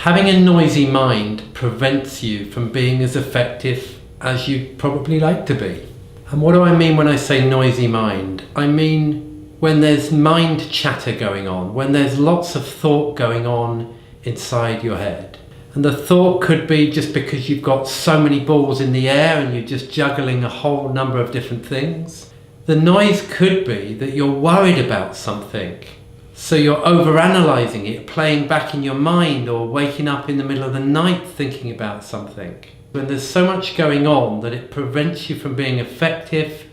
Having a noisy mind prevents you from being as effective as you'd probably like to be. And what do I mean when I say noisy mind? I mean when there's mind chatter going on, when there's lots of thought going on inside your head. And the thought could be just because you've got so many balls in the air and you're just juggling a whole number of different things. The noise could be that you're worried about something. So you're over-analysing it, playing back in your mind, or waking up in the middle of the night thinking about something. When there's so much going on that it prevents you from being effective,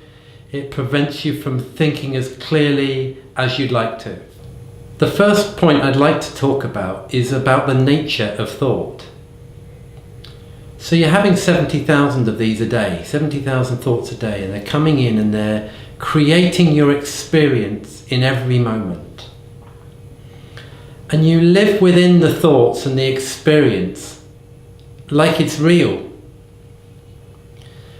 it prevents you from thinking as clearly as you'd like to. The first point I'd like to talk about is about the nature of thought. So you're having 70,000 of these a day, 70,000 thoughts a day, and they're coming in and they're creating your experience in every moment. And you live within the thoughts and the experience like it's real.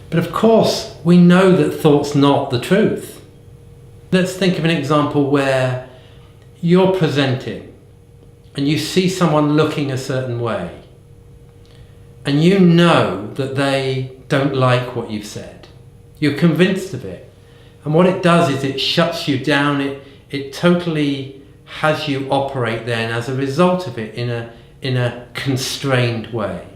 But of course, we know that thought's not the truth. Let's think of an example where you're presenting and you see someone looking a certain way and you know that they don't like what you've said. You're convinced of it. And what it does is it shuts you down. It totally has you operate then as a result of it in a constrained way.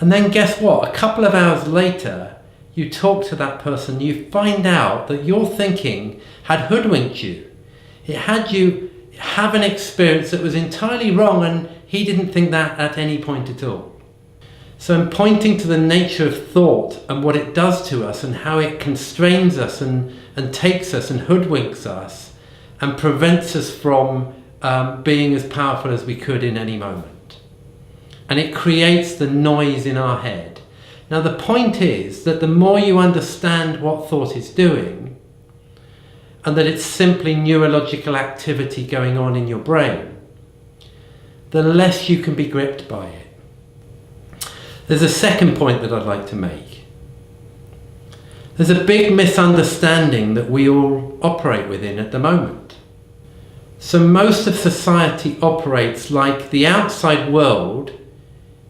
And then guess what? A couple of hours later, you talk to that person, you find out that your thinking had hoodwinked you. It had you have an experience that was entirely wrong, and he didn't think that at any point at all. So I'm pointing to the nature of thought and what it does to us and how it constrains us and takes us and hoodwinks us and prevents us from being as powerful as we could in any moment. And it creates the noise in our head. Now the point is that the more you understand what thought is doing, and that it's simply neurological activity going on in your brain, the less you can be gripped by it. There's a second point that I'd like to make. There's a big misunderstanding that we all operate within at the moment. So most of society operates like the outside world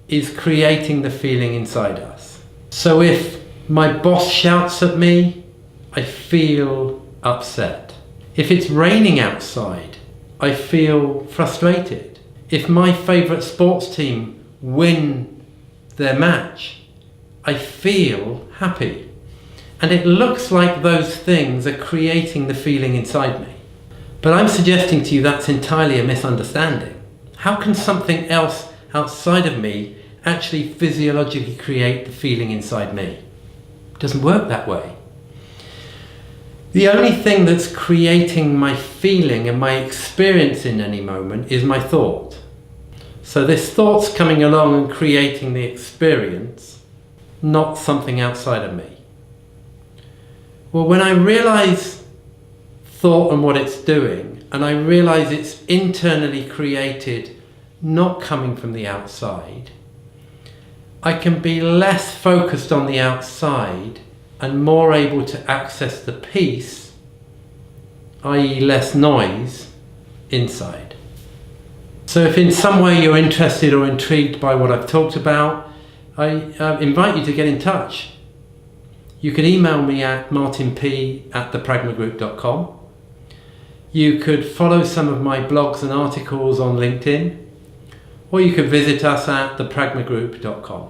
is creating the feeling inside us. So if my boss shouts at me, I feel upset. If it's raining outside, I feel frustrated. If my favourite sports team win their match, I feel happy. And it looks like those things are creating the feeling inside me. But I'm suggesting to you that's entirely a misunderstanding. How can something else outside of me actually physiologically create the feeling inside me? It doesn't work that way. The only thing that's creating my feeling and my experience in any moment is my thought. So this thought's coming along and creating the experience, not something outside of me. Well, when I realise thought and what it's doing, and I realise it's internally created, not coming from the outside, I can be less focused on the outside and more able to access the peace, i.e. less noise, inside. So if in some way you're interested or intrigued by what I've talked about, I invite you to get in touch. You can email me at martinp@thepragmagroup.com. You could follow some of my blogs and articles on LinkedIn, or you could visit us at thepragmagroup.com.